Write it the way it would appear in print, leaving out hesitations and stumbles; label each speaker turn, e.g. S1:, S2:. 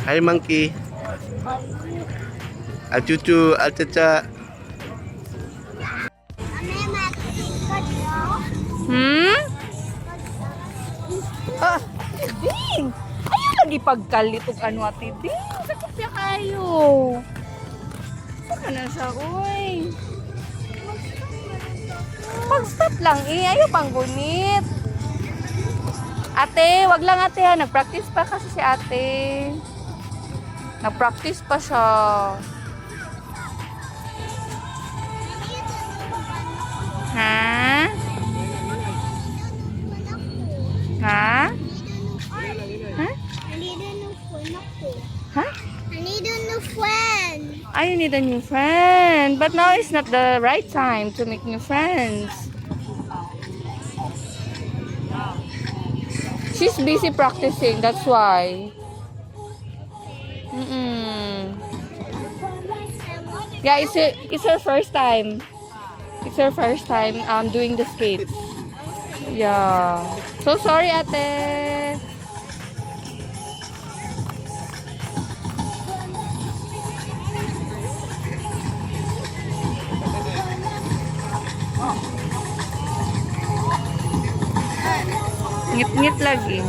S1: Hi, monkey. Acucu, acaca.
S2: Ah, Ding! Ayaw lagi pagkalit og ano ati Ding. Sakit siya kayo. Saka na siya, uy. Pag-stop lang eh. Ayaw pang gunit. Ate, wag lang ate ha. Nag-practice pa kasi si ate. Nag-practice pa siya. Ha? Ha? Ha?
S3: I need a new friend ako.
S2: Ha?
S3: I need a new friend.
S2: I need a new friend. But now is not the right time to make new friends. She's busy practicing, that's why. Yeah, it's her first time. It's her first time doing the skates. Yeah. So sorry, ate. Ngit-ngit lagi.